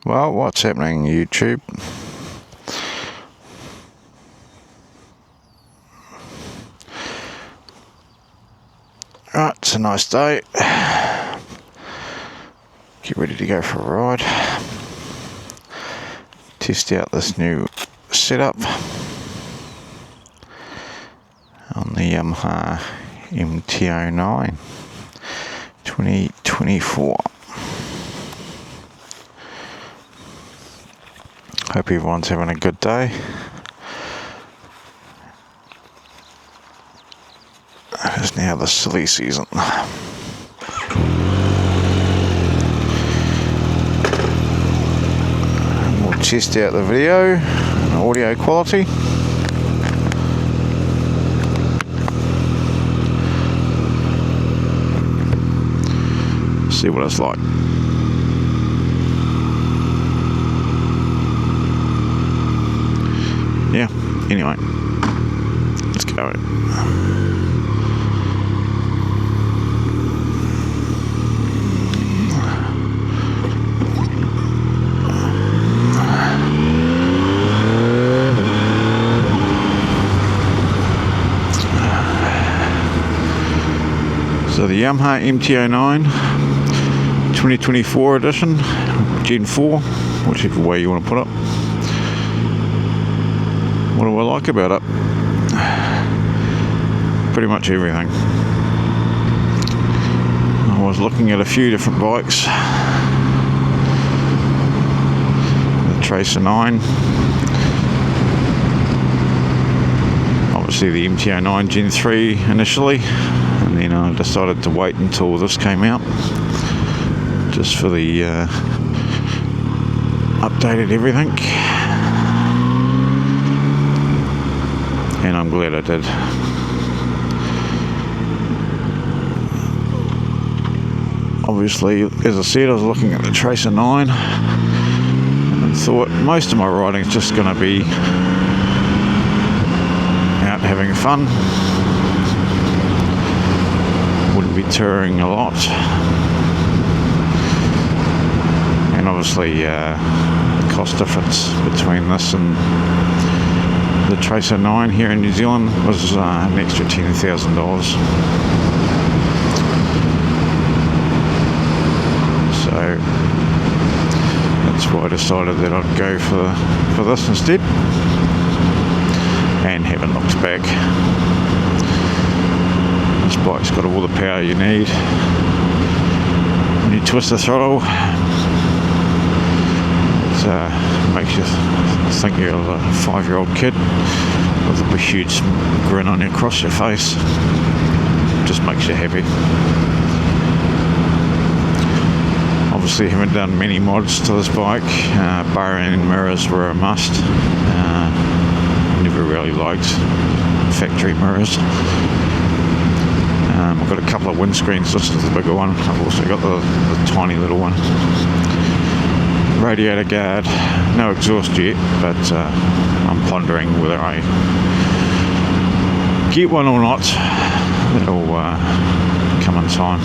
Well, what's happening, YouTube? Right, it's a nice day. Get ready to go for a ride. Test out this new setup on the Yamaha MT-09 2024. Hope everyone's having a good day. It's now the silly season. And we'll test out the video and audio quality. See what it's like. Yeah, anyway, let's go. So the Yamaha MT-09 2024 edition, Gen 4, whichever way you want to put it. What do I like about it? Pretty much everything. I was looking at a few different bikes. The Tracer 9. Obviously the MT-09 Gen 3 initially. And then I decided to wait until this came out. Just for the updated everything. And I'm glad I did. Obviously, as I said, I was looking at the Tracer 9 and thought most of my riding is just going to be out having fun. Wouldn't be touring a lot. And obviously, the cost difference between this and the Tracer 9 here in New Zealand was an extra $10,000. So that's why I decided that I'd go for this instead, and haven't looked back. This bike's got all the power you need. When you twist the throttle, it makes you think you're a 5-year-old kid with a huge grin on across your face. Just makes you happy. Obviously haven't done many mods to this bike. Barring mirrors were a must. Never really liked factory mirrors. I've got a couple of windscreens. This is the bigger one. I've also got the tiny little one. Radiator guard, no exhaust yet, but I'm pondering whether I get one or not. That'll come in time.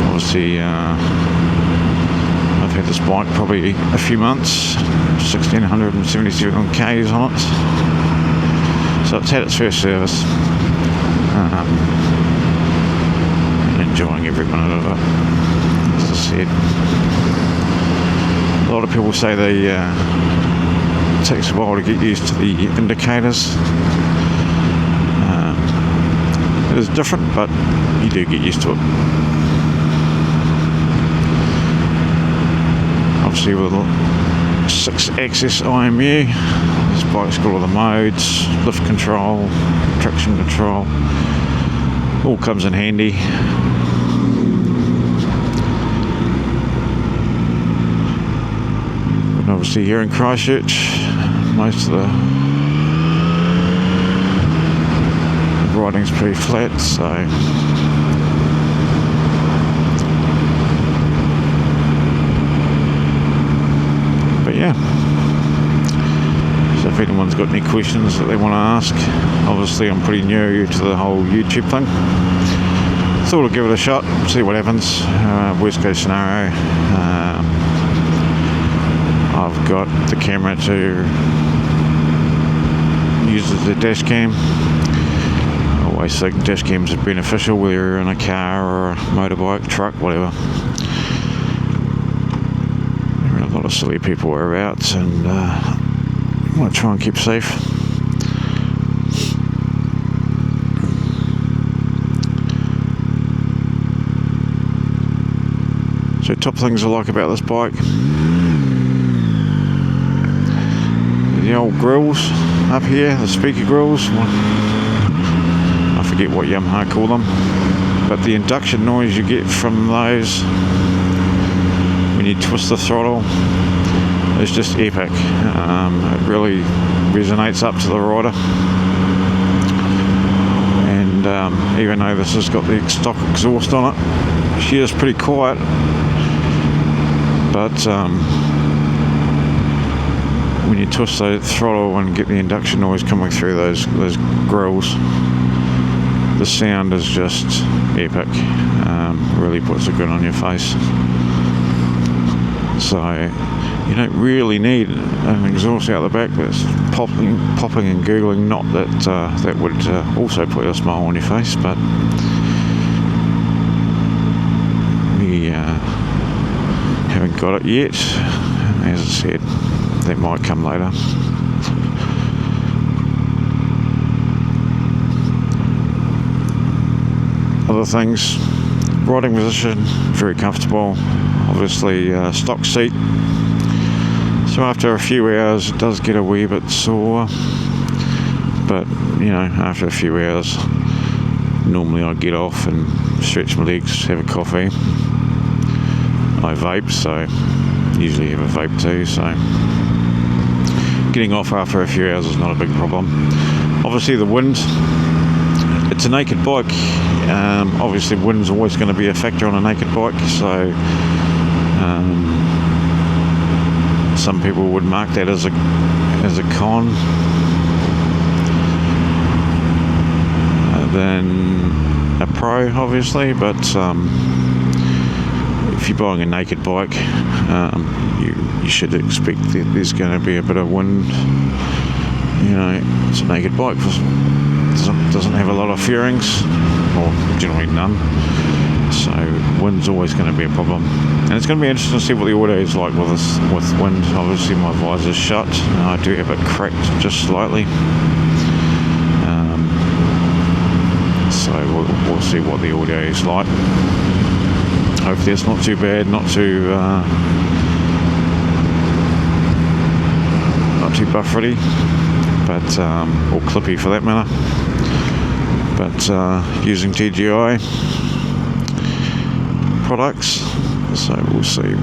Obviously, I've had this bike probably a few months, 1,677 k's on it, so it's had its first service. And enjoying every minute of it. As I said, a lot of people say it takes a while to get used to the indicators. It is different, but you do get used to it. Obviously with a 6-axis IMU, this bike's got all the modes, lift control, traction control, all comes in handy. And obviously here in Christchurch, most of the riding's pretty flat, so but yeah. So if anyone's got any questions that they want to ask, obviously I'm pretty new to the whole YouTube thing. Thought I'd give it a shot, see what happens. Worst case scenario, I've got the camera to use as a dash cam. I always think dash cams are beneficial whether you're in a car or a motorbike, truck, whatever. There are a lot of silly people whereabouts, and you want to try and keep safe. So top things I like about this bike, the old grills up here, the speaker grills. I forget what Yamaha call them, but the induction noise you get from those when you twist the throttle is just epic. It really resonates up to the rider, and even though this has got the stock exhaust on it, she is pretty quiet, but when you twist the throttle and get the induction noise coming through those grills, the sound is just epic. Really puts it good on your face. So you don't really need an exhaust out the back that's popping and googling. Not that that would also put a smile on your face, but we haven't got it yet. As I said, that might come later. Other things, riding position, very comfortable. Obviously stock seat, so after a few hours it does get a wee bit sore, but you know, after a few hours normally I get off and stretch my legs, have a coffee. I vape, so usually have a vape too, so getting off after a few hours is not a big problem. Obviously the wind, it's a naked bike. Obviously wind's always going to be a factor on a naked bike, so some people would mark that as a con. Than a pro, obviously, but if you're buying a naked bike, you should expect that there's going to be a bit of wind. You know, it's a naked bike, doesn't have a lot of fairings, or generally none, so wind's always going to be a problem. And it's going to be interesting to see what the audio is like with wind. Obviously my visor's shut, I do have it cracked just slightly, so we'll see what the audio is like. Hopefully it's not too bad, not too buffery, but or clippy for that matter. But using DJI products, so we'll see.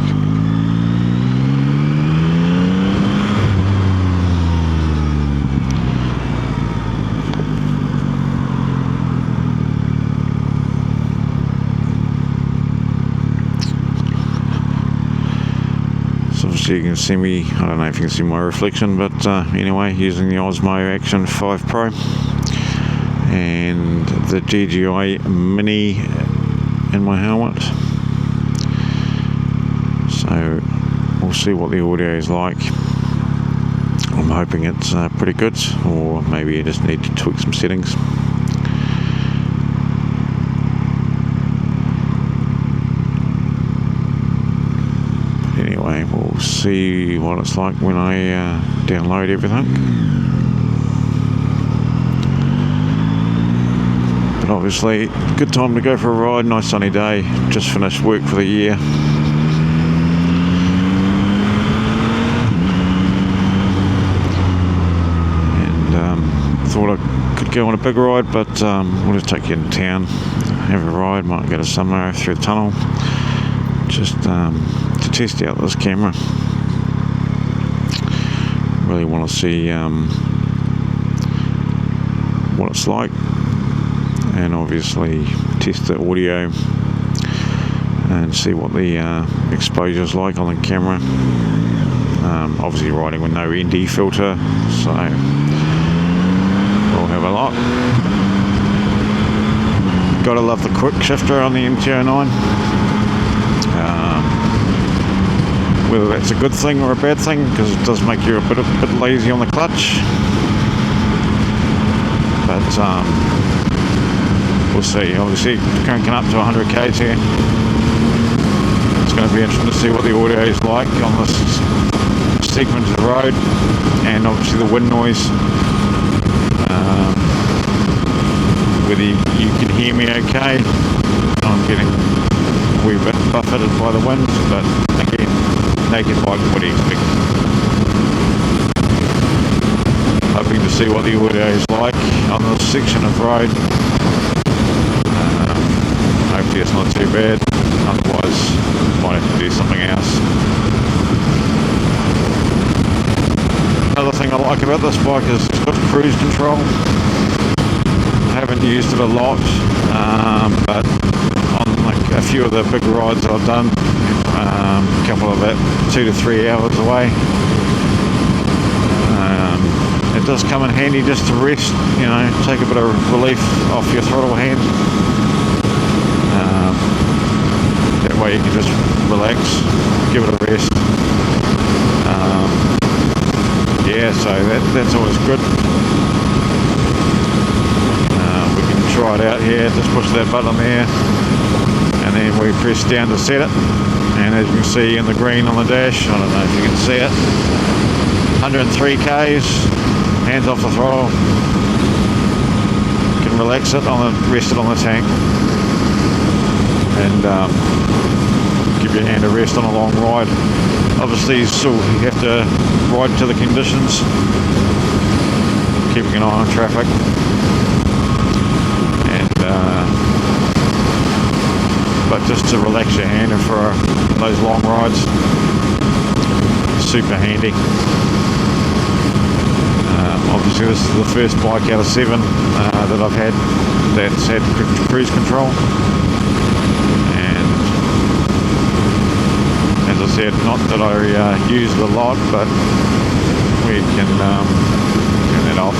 So obviously you can see me, I don't know if you can see my reflection, but anyway, using the DJI Action 5 Pro and the DJI Mini in my helmet. So we'll see what the audio is like. I'm hoping it's pretty good, or maybe you just need to tweak some settings. But anyway, we'll see what it's like when I download everything. But obviously, good time to go for a ride. Nice sunny day. Just finished work for the year. Thought I could go on a big ride, but we'll just take you into town, have a ride, might go to somewhere through the tunnel, just to test out this camera. Really want to see what it's like, and obviously test the audio and see what the exposure is like on the camera. Obviously riding with no ND filter, so we'll have a lot. Gotta love the quick shifter on the MT-09. Whether that's a good thing or a bad thing, because it does make you a bit lazy on the clutch. But we'll see. Obviously cranking up to 100 k's here. It's going to be interesting to see what the audio is like on this segment of the road, and obviously the wind noise. Whether you can hear me okay. I'm getting a wee bit buffeted by the wind, but again, naked bike, what do you expect? Hoping to see what the audio is like on this section of road. Hopefully it's not too bad, otherwise might have to do something else. Another thing I like about this bike is it's got cruise control. I haven't used it a lot, but on like a few of the big rides I've done, a couple of that 2 to 3 hours away, it does come in handy just to rest, you know, take a bit of relief off your throttle hand. That way you can just relax, give it a rest. Yeah, so that's always good. We can try it out here, just push that button there, and then we press down to set it. And as you can see in the green on the dash, I don't know if you can see it, 103 k's, hands off the throttle. You can relax it rest it on the tank, and give your hand a rest on a long ride. Obviously you still have to ride to the conditions, keeping an eye on traffic, and but just to relax your hand and for those long rides, super handy. Obviously this is the first bike out of 7 that I've had that's had cruise control, and as I said, not that I use it a lot, but we can turn that off.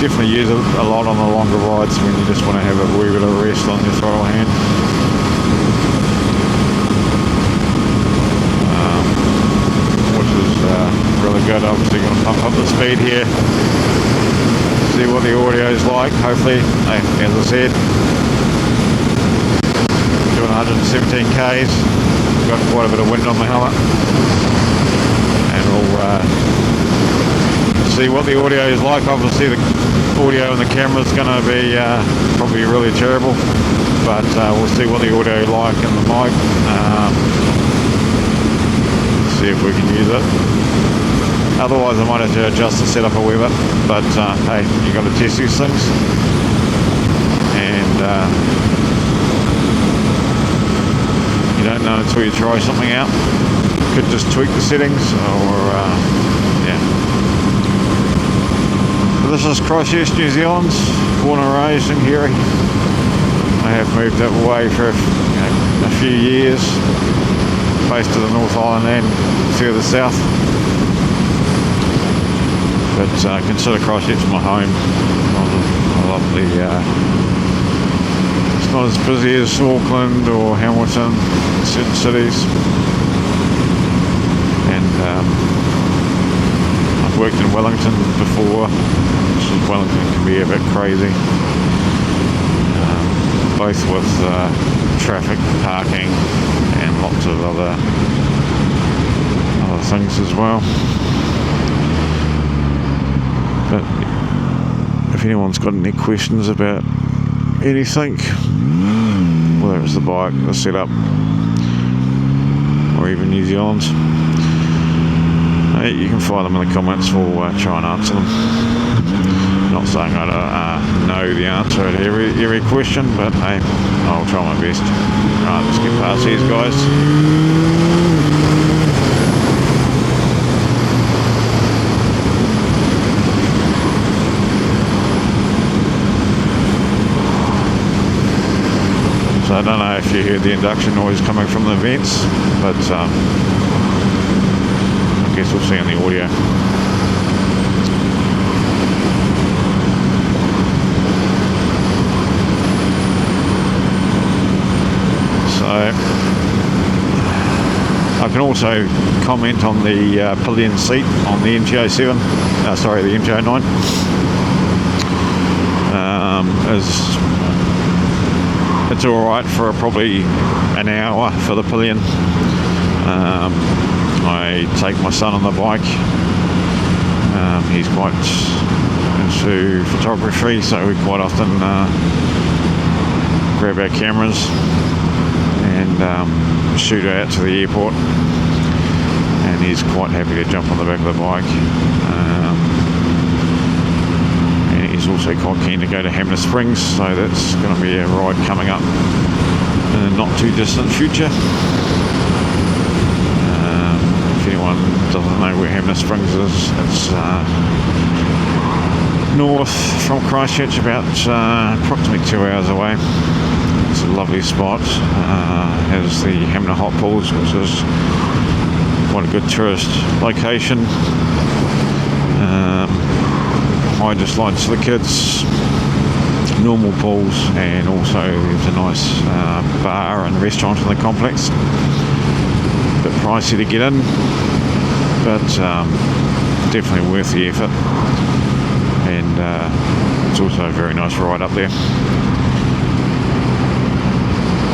Definitely use it a lot on the longer rides when you just want to have a wee bit of rest on your throttle hand. Which is really good. Obviously going to pump up the speed here, see what the audio is like. Hopefully, as I said, doing 117 k's, got quite a bit of wind on the helmet, and we'll see what the audio is like. Obviously the audio in the camera is going to be probably really terrible, but we'll see what the audio is like in the mic. See if we can use it. Otherwise I might have to adjust the setup a wee bit, but hey, you got to test these things, and you don't know until you try something out. Could just tweak the settings, or yeah. This is Christchurch, New Zealand, born and raised in here. I have moved away for a few years, based to the North Island and further south. But consider Christchurch my home. I love the, it's not as busy as Auckland or Hamilton, certain cities. And I've worked in Wellington before. Wellington can be a bit crazy, both with traffic, parking, and lots of other things as well. But if anyone's got any questions about anything, whether it's the bike, the setup, or even New Zealand, you can find them in the comments. We'll try and answer them. Not saying I don't know the answer to every question, but hey, I'll try my best. Right, let's get past these guys. So I don't know if you heard the induction noise coming from the vents, but I guess we'll see on the audio. So I can also comment on the pillion seat on the MT-07, the MT-09. It's alright for probably an hour for the pillion. I take my son on the bike. He's quite into photography, so we quite often grab our cameras and shoot out to the airport, and he's quite happy to jump on the back of the bike. And he's also quite keen to go to Hamner Springs, so that's going to be a ride coming up in the not too distant future. If anyone doesn't know where Hamner Springs is, it's north from Christchurch, about approximately 2 hours away. It's a lovely spot. Has the Hamner Hot Pools, which is quite a good tourist location. Hydro slides for the kids, normal pools, and also there's a nice bar and restaurant in the complex. A bit pricey to get in, but definitely worth the effort, and it's also a very nice ride up there,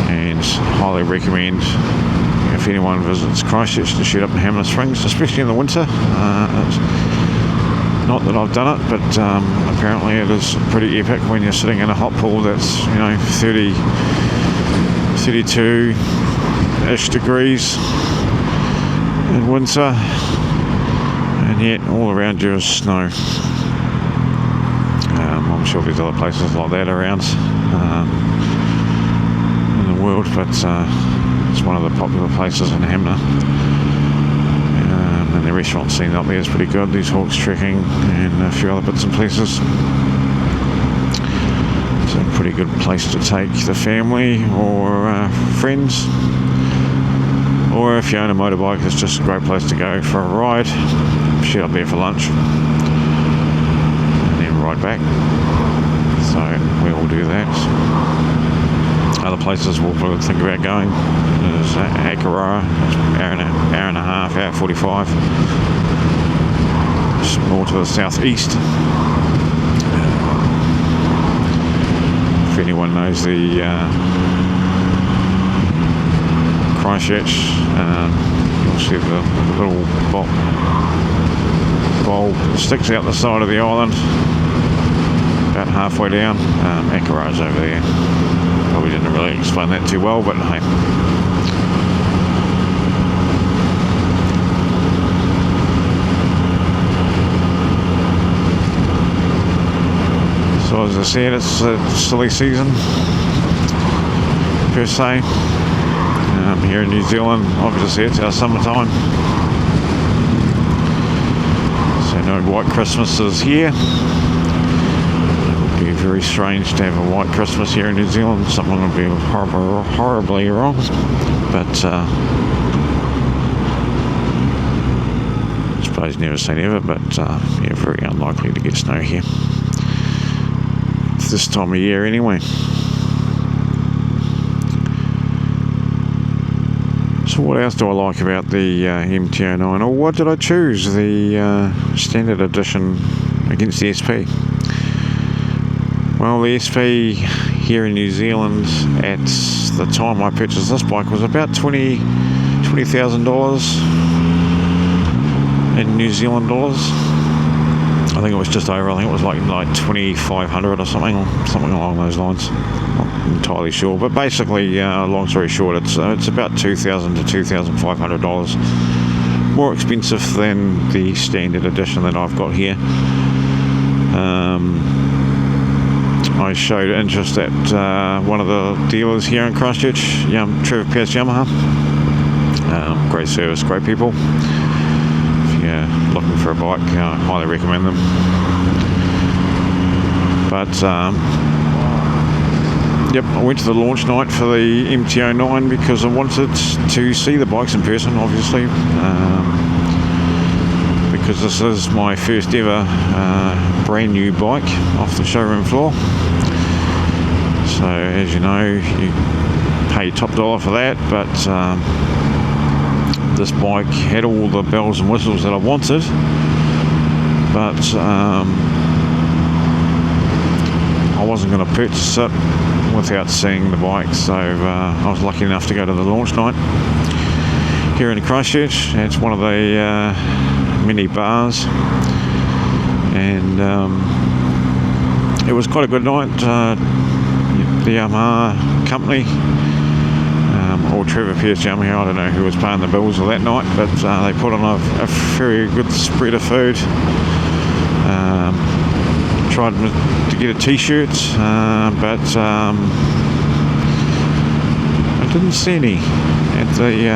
and highly recommend if anyone visits Christchurch to shoot up in Hamner Springs, especially in the winter. Not that I've done it, but apparently it is pretty epic when you're sitting in a hot pool that's 30, 32-ish degrees in winter, and yet all around you is snow. I'm sure there's other places like that around in the world, but it's one of the popular places in Hamner. And the restaurant scene up there is pretty good. There's Hawks Trekking and a few other bits and pieces. It's a pretty good place to take the family or friends. Or if you own a motorbike, it's just a great place to go for a ride. Shoot up there for lunch and then ride back. So we will do that. Other places we'll think about going is Akaroa, hour and a half, hour 45. Just more to the southeast. If anyone knows the Christchurch, you'll see the little bowl that sticks out the side of the island, about halfway down. Akaroa's over there. Probably didn't really explain that too well, but hey. So as I said, it's a silly season per se. Here in New Zealand, obviously it's our summertime, so no white Christmases here. It would be very strange to have a white Christmas here in New Zealand. Something would be horribly wrong, but I suppose never say never, but yeah, very unlikely to get snow here. It's this time of year anyway. So what else do I like about the MT-09, or what did I choose? The standard edition against the SP. Well, the SP here in New Zealand at the time I purchased this bike was about $20,000 in New Zealand dollars. I think it was just over. I think it was like 2,500 or something along those lines. Not entirely sure, but basically, long story short, it's about $2,000 to $2,500 more expensive than the standard edition that I've got here. I showed interest at one of the dealers here in Christchurch, Trevor Pierce Yamaha. Great service, great people. If you're looking for a bike, I highly recommend them. But yep, I went to the launch night for the MT-09 because I wanted to see the bikes in person, obviously, because this is my first ever brand new bike off the showroom floor. So as you know, you pay top dollar for that, but this bike had all the bells and whistles that I wanted, but I wasn't going to purchase it without seeing the bike, so I was lucky enough to go to the launch night here in Christchurch. It's one of the mini bars, and it was quite a good night. The Yamaha company, or Trevor Pierce Yamaha, I don't know who was paying the bills of that night, but they put on a very good spread of food. Tried to get a t-shirt, but I didn't see any at the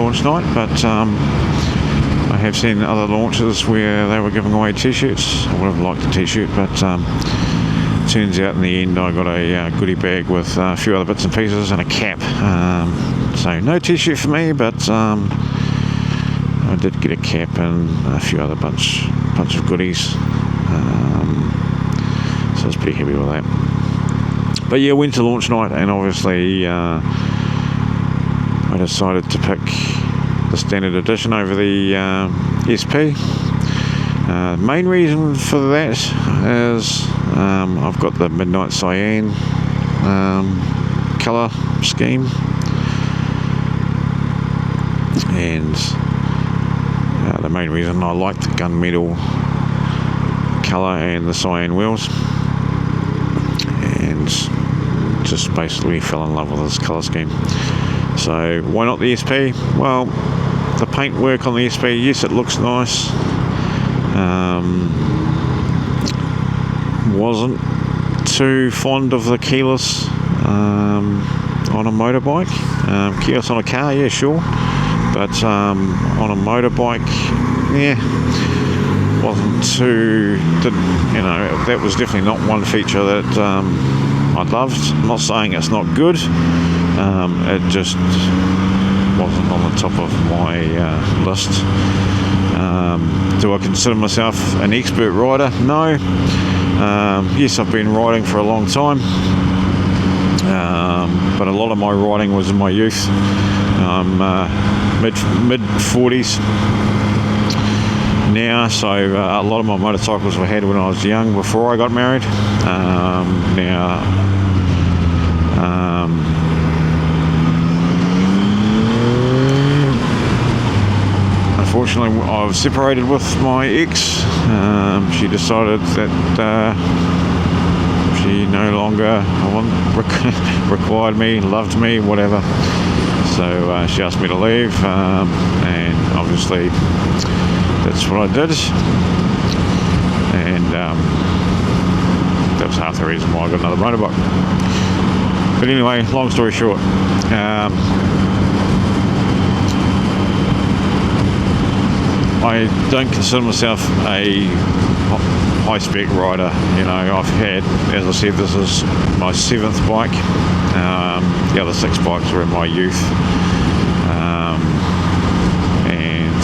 launch night, but I have seen other launches where they were giving away t-shirts. I would have liked a t-shirt, but turns out in the end I got a goodie bag with a few other bits and pieces and a cap. So no t-shirt for me, but I did get a cap and a few other bunch of goodies. So I was pretty happy with that. But yeah, went to launch night, and obviously I decided to pick the standard edition over the SP. Main reason for that is I've got the midnight cyan colour scheme, and the main reason I like the gunmetal colour and the cyan wheels, and just basically fell in love with this colour scheme. So why not the SP? Well, the paintwork on the SP, yes, it looks nice. Wasn't too fond of the keyless on a motorbike. Keyless on a car, yeah, sure, but on a motorbike, yeah, wasn't too, that was definitely not one feature that I loved. I'm not saying it's not good, it just wasn't on the top of my list. Do I consider myself an expert rider? No. Yes, I've been riding for a long time, but a lot of my riding was in my youth. I'm mid 40s now, so a lot of my motorcycles were had when I was young, before I got married. Unfortunately, I've separated with my ex. She decided that she no longer required me, loved me, whatever. So she asked me to leave, and obviously that's what I did. And that was half the reason why I got another motorbike. But anyway, long story short, I don't consider myself a high-spec rider. I've had, as I said, this is my 7th bike. The other 6 bikes were in my youth, and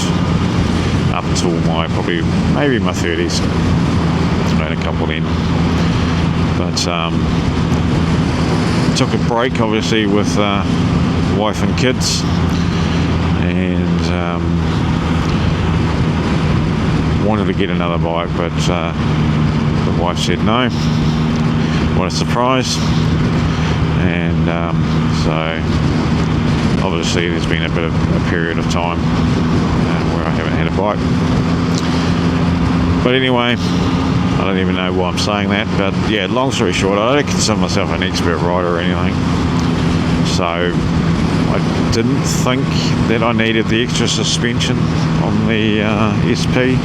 up until maybe my 30s. I had a couple then, but took a break, obviously, with wife and kids, and wanted to get another bike, but the wife said no. What a surprise. And so obviously there's been a period of time where I haven't had a bike. But anyway, I don't even know why I'm saying that, but yeah, long story short, I don't consider myself an expert rider or anything, so I didn't think that I needed the extra suspension on the SP.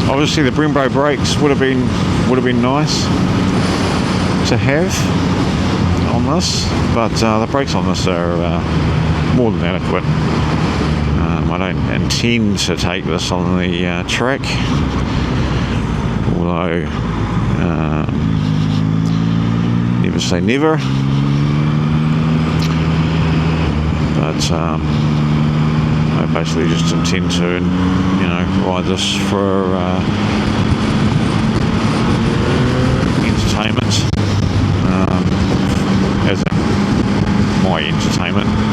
Obviously the Brembo brakes would have been nice to have on this, but the brakes on this are more than adequate. I don't intend to take this on the track, although never say never. But I basically just intend to, ride this for entertainment, as in my entertainment,